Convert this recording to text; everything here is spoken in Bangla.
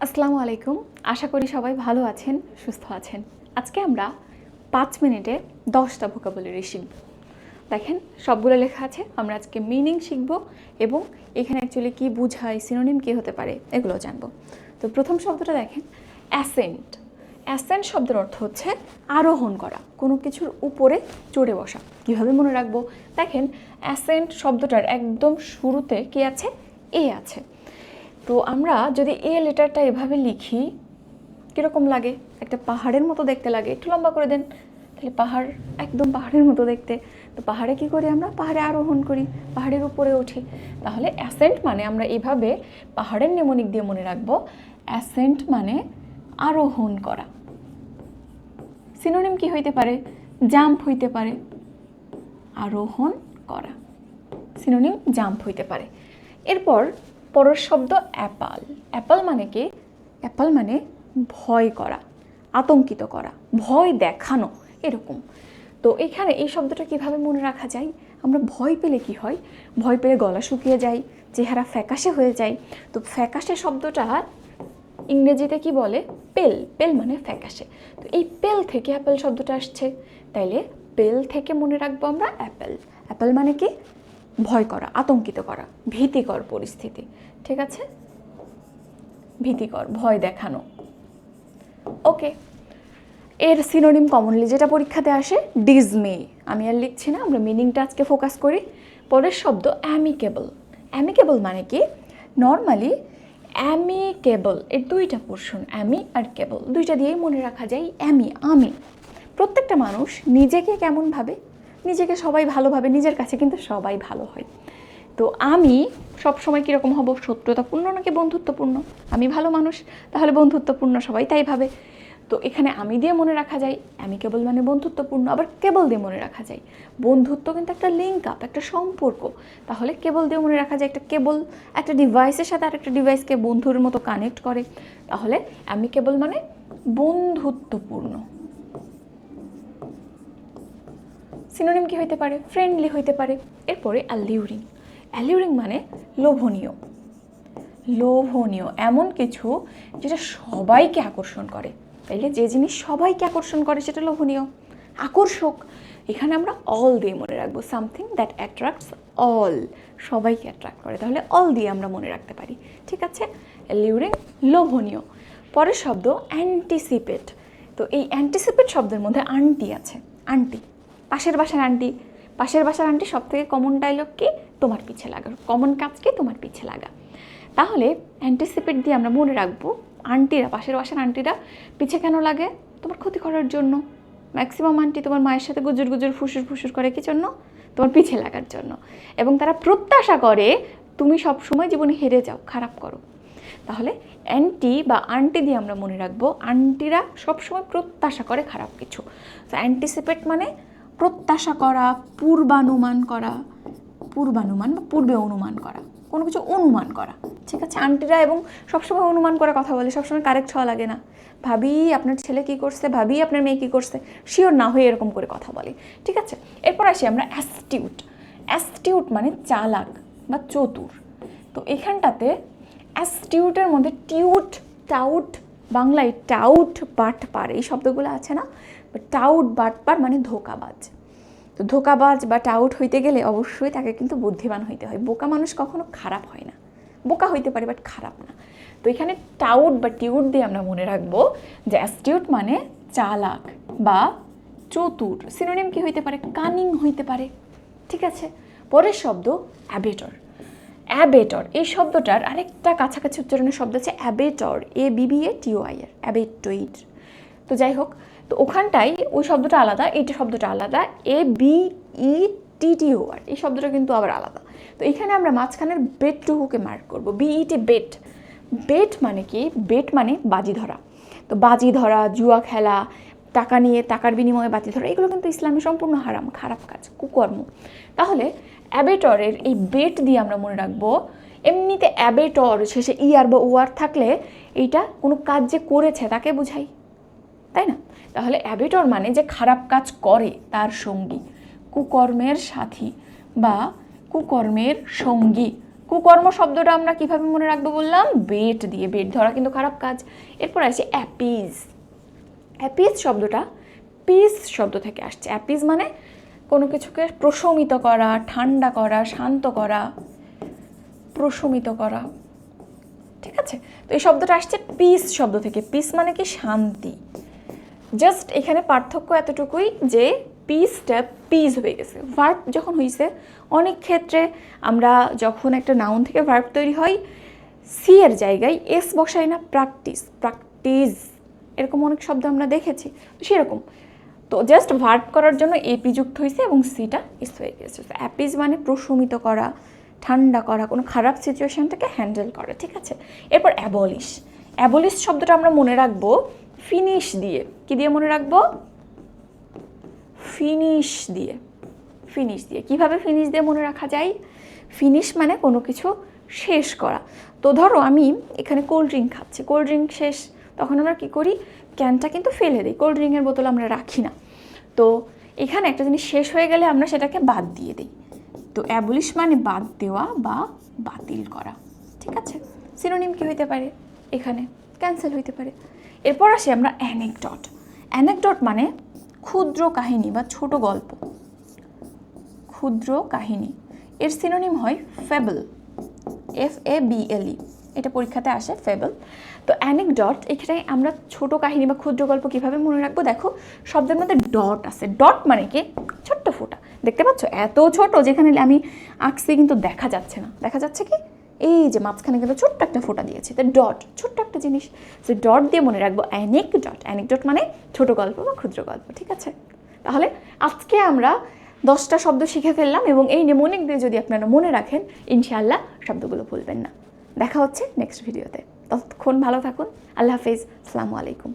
আসসালামু আলাইকুম। আশা করি সবাই ভালো আছেন, সুস্থ আছেন। আজকে আমরা 5 মিনিটে 10টা ভোকাবুলারি শিখব। দেখেন সবগুলো লেখা আছে। আমরা আজকে মিনিং শিখব এবং এখানে অ্যাকচুয়ালি কি বোঝায়, সিনোনিম কি হতে পারে এগুলো জানব। তো প্রথম শব্দটা দেখেন, অ্যাসেন্ট। অ্যাসেন্ট শব্দের অর্থ হচ্ছে আরোহণ করা, কোনো কিছুর উপরে চড়ে বসা। কীভাবে মনে রাখবো? দেখেন অ্যাসেন্ট শব্দটার একদম শুরুতে কি আছে? এ আছে। তো আমরা যদি এ লেটারটা এভাবে লিখি কীরকম লাগে? একটা পাহাড়ের মতো দেখতে লাগে। একটু লম্বা করে দেন, তাহলে পাহাড় একদম পাহাড়ের মতো দেখতে। তো পাহাড়ে কি করি আমরা? পাহাড়ে আরোহণ করি, পাহাড়ের উপরে উঠি। তাহলে অ্যাসেন্ট মানে আমরা এভাবে পাহাড়ের নেমনিক দিয়ে মনে রাখবো, অ্যাসেন্ট মানে আরোহণ করা। সিনোনিম কি হইতে পারে? জাম্প হইতে পারে, আরোহণ করা। সিনোনিম জাম্প হইতে পারে। এরপর পরের শব্দ অ্যাপাল। অ্যাপাল মানে কি? অ্যাপাল মানে ভয় করা, আতঙ্কিত করা, ভয় দেখানো, এরকম। তো এখানে এই শব্দটা কিভাবে মনে রাখা যায়? আমরা ভয় পেলে কি হয়? ভয় পেলে গলা শুকিয়ে যায়, চেহারা ফ্যাকাশে হয়ে যায়। তো ফ্যাকাশে শব্দটা ইংরেজিতে কি বলে? পেল। পেল মানে ফ্যাকাশে। তো এই পেল থেকে অ্যাপেল শব্দটা আসছে। তাইলে পেল থেকে মনে রাখবো আমরা অ্যাপেল। অ্যাপেল মানে কি? ভয় করা, আতঙ্কিত করা, ভীতিকর পরিস্থিতি। ঠিক আছে? ভীতিকর, ভয় দেখানো। ওকে, এর সিনোনিম কমনলি যেটা পরীক্ষাতে আসে, ডিজমে। আমি আর লিখছি না, আমরা মিনিংটা আজকে ফোকাস করি। পরের শব্দ অ্যামিকেবল। অ্যামিকেবল মানে কি? নর্মালি অ্যামিকেবল এর দুইটা পোর্শন, অ্যামি আর কেবল, দুইটা দিয়েই মনে রাখা যায়। অ্যামি, আমি। প্রত্যেকটা মানুষ নিজেকে কেমন ভাবে? নিজেকে সবাই ভালোভাবে, নিজের কাছে কিন্তু সবাই ভালো হয়। তো আমি সবসময় কীরকম হব? শত্রুতাপূর্ণ নাকি বন্ধুত্বপূর্ণ? আমি ভালো মানুষ, তাহলে বন্ধুত্বপূর্ণ, সবাই তাই ভাবে। তো এখানে আমি দিয়ে মনে রাখা যায় অ্যামিকেবল মানে বন্ধুত্বপূর্ণ, আবার কেবল দিয়ে মনে রাখা যায়। বন্ধুত্ব কিন্তু একটা লিঙ্ক আপ, একটা সম্পর্ক। তাহলে কেবল দিয়ে মনে রাখা যায়, একটা কেবল একটা ডিভাইসের সাথে আরেকটা ডিভাইসকে বন্ধুর মতো কানেক্ট করে। তাহলে অ্যামিকেবল মানে বন্ধুত্বপূর্ণ। সিনোনিম কি হইতে পারে? ফ্রেন্ডলি হইতে পারে। এরপরে অ্যালিউরিং। অ্যালিউরিং মানে লোভনীয়। লোভনীয় এমন কিছু যেটা সবাইকে আকর্ষণ করে। তাইলে যে জিনিস সবাইকে আকর্ষণ করে সেটা লোভনীয়, আকর্ষক। এখানে আমরা অল দিয়ে মনে রাখবো, সামথিং দ্যাট অ্যাট্রাক্টস অল, সবাইকে অ্যাট্রাক্ট করে। তাহলে অল দিয়ে আমরা মনে রাখতে পারি। ঠিক আছে? অ্যালিউরিং, লোভনীয়। পরের শব্দ অ্যান্টিসিপেট। তো এই অ্যান্টিসিপেট শব্দের মধ্যে আন্টি আছে। আন্টি, পাশের বাসার আন্টি। পাশের বাসার আন্টি সব থেকে কমন ডায়লগ কি? তোমার পিছে লাগা। কমন কাজ কি? তোমার পিছে লাগা। তাহলে অ্যান্টিসিপেট দিয়ে আমরা মনে রাখবো, আন্টিরা, পাশের বাসার আন্টিরা পিছে কেন লাগে? তোমার ক্ষতি করার জন্য। ম্যাক্সিমাম আন্টি তোমার মায়ের সাথে গুজুর গুজুর ফুসুর ফুসুর করে কি জন্য? তোমার পিছে লাগার জন্য। এবং তারা প্রত্যাশা করে তুমি সব সময় জীবনে হেরে যাও, খারাপ করো। তাহলে অ্যান্টি বা আন্টি দিয়ে আমরা মনে রাখবো, আন্টিরা সবসময় প্রত্যাশা করে খারাপ কিছু। তো অ্যান্টিসিপেট মানে প্রত্যাশা করা, পূর্বানুমান করা, পূর্বানুমান বা পূর্বে অনুমান করা, কোনো কিছু অনুমান করা। ঠিক আছে? আন্টিরা এবং সবসময় অনুমান করে কথা বলে, সবসময় কারেক্ট হওয়া লাগে না। ভাবি আপনার ছেলে কী করছে, ভাবি আপনার মেয়ে কী করছে, শিওর না হয়ে এরকম করে কথা বলে। ঠিক আছে? এরপর আসি আমরা অ্যাস্টিউট। অ্যাস্টিউট মানে চালাক বা চতুর। তো এখানটাতে অ্যাস্টিউটের মধ্যে টিউট, টাউট, বাংলায় টাউট, বাটপার, এই শব্দগুলো আছে না? টাউট, বাটপার মানে ধোঁকাবাজ। তো ধোঁকাবাজ বা টাউট হইতে গেলে অবশ্যই তাকে কিন্তু বুদ্ধিমান হইতে হয়। বোকা মানুষ কখনো খারাপ হয় না। বোকা হইতে পারে বাট খারাপ না। তো এখানে টাউট বা টিউট দিয়ে আমরা মনে রাখবো যে অ্যাস্টিউট মানে চালাক বা চতুর। সিনোনিম কি হইতে পারে? কানিং হইতে পারে। ঠিক আছে? পরের শব্দ অ্যাবেটর। অ্যাবেটর এই শব্দটার আরেকটা কাছাকাছি উচ্চারণের শব্দ আছে অ্যাবেটর, ABBATOR, অ্যাবেটইড। তো যাই হোক, তো ওখানটাই ওই শব্দটা আলাদা, এইটা শব্দটা আলাদা, ABETTOR, এই শব্দটা কিন্তু আবার আলাদা। তো এখানে আমরা মাঝখানের বেটটুকুকে মার্ক করবো, BET, বেট। বেট মানে কি? বেট মানে বাজি ধরা। তো বাজি ধরা, জুয়া খেলা, টাকা নিয়ে টাকার বিনিময়ে বাজি ধরা, এগুলো কিন্তু ইসলামে সম্পূর্ণ হারাম, খারাপ কাজ, কুকর্ম। তাহলে অ্যাবেটরের এই বেট দিয়ে আমরা মনে রাখবো, এমনিতে অ্যাবেটর শেষে ইআর বা ওআর থাকলে এইটা কোনো কাজ যে করেছে তাকে বোঝায়, তাই না? তাহলে অ্যাবেটর মানে যে খারাপ কাজ করে তার সঙ্গী, কুকর্মের সাথী বা কুকর্মের সঙ্গী, কুকর্ম শব্দটা আমরা কিভাবে মনে রাখবো বললাম, বেট দিয়ে। বেট ধরা কিন্তু খারাপ কাজ। এরপর আসছে অ্যাপিজ। অ্যাপিজ শব্দটা পিস শব্দ থেকে আসছে। অ্যাপিজ মানে কোনো কিছুকে প্রশমিত করা, ঠান্ডা করা, শান্ত করা, প্রশমিত করা, ঠিক আছে। তো এই শব্দটা আসছে পিস শব্দ থেকে। পিস মানে কি শান্তি। জাস্ট এখানে পার্থক্য এতটুকুই যে পিসটা পিস হয়ে গেছে। ভার্ব যখন হয়েছে, অনেক ক্ষেত্রে আমরা যখন একটা নাউন থেকে ভার্ব তৈরি হয়, সি এর জায়গায় এস বসাই না, প্র্যাকটিস, প্র্যাকটিস, এরকম অনেক শব্দ আমরা দেখেছি। তো সেরকম, তো জাস্ট ভার্ব করার জন্য এপি যুক্ত হয়েছে এবং সিটা এস হয়ে গেছে। অ্যাপিজ মানে প্রশমিত করা, ঠান্ডা করা, কোনো খারাপ সিচুয়েশনটাকে হ্যান্ডেল করা, ঠিক আছে। এরপর অ্যাবলিশ। অ্যাবলিশ শব্দটা আমরা মনে রাখবো ফিনিশ দিয়ে। কি দিয়ে মনে রাখবো? ফিনিশ দিয়ে। ফিনিশ দিয়ে। কিভাবে ফিনিশ দিয়ে মনে রাখা যায়? ফিনিশ মানে কোনো কিছু শেষ করা। তো ধরো আমি এখানে কোল্ড ড্রিঙ্ক খাচ্ছি, কোল্ড ড্রিঙ্ক শেষ, তখন আমরা কি করি, ক্যানটা কিন্তু ফেলে দিই, কোল্ড ড্রিঙ্কের বোতল আমরা রাখি না। তো এখানে একটা জিনিস শেষ হয়ে গেলে আমরা সেটাকে বাদ দিয়ে দিই। তো অ্যাবলিশ মানে বাদ দেওয়া বা বাতিল করা, ঠিক আছে। সিনোনিম কি হইতে পারে? এখানে ক্যান্সেল হইতে পারে। এরপর আসি আমরা অ্যানেকডট। অ্যানেকডট মানে ক্ষুদ্র কাহিনী বা ছোট গল্প, ক্ষুদ্র কাহিনী। এর সিনোনিম হয় ফেবল, FABLE, এটা পরীক্ষাতে আসে, ফেবল। তো অ্যানেকডট, এখানে আমরা ছোট কাহিনী বা ক্ষুদ্র গল্প কিভাবে মনে রাখবো? দেখো শব্দের মধ্যে ডট আছে। ডট মানে কি? ছোট্ট ফোঁটা। দেখতে পাচ্ছ এত ছোট, যেখানে আমি আঁকছি কিন্তু দেখা যাচ্ছে না। দেখা যাচ্ছে কি? এই যে মাঝখানে কিন্তু ছোট্ট একটা ফোঁটা দিয়েছে, তো ডট, ছোট্ট একটা জিনিস। সে ডট দিয়ে মনে রাখবো অ্যানেকডট। অ্যানেকডট মানে ছোট গল্প বা ক্ষুদ্র গল্প, ঠিক আছে। তাহলে আজকে আমরা 10টা শব্দ শিখে ফেললাম এবং এই নেমোনিক দিয়ে যদি আপনারা মনে রাখেন, ইনশাআল্লাহ শব্দগুলো ভুলবেন না। দেখা হচ্ছে নেক্সট ভিডিওতে। ততক্ষণ ভালো থাকুন। আল্লাহ হাফেজ। আসসালামু আলাইকুম।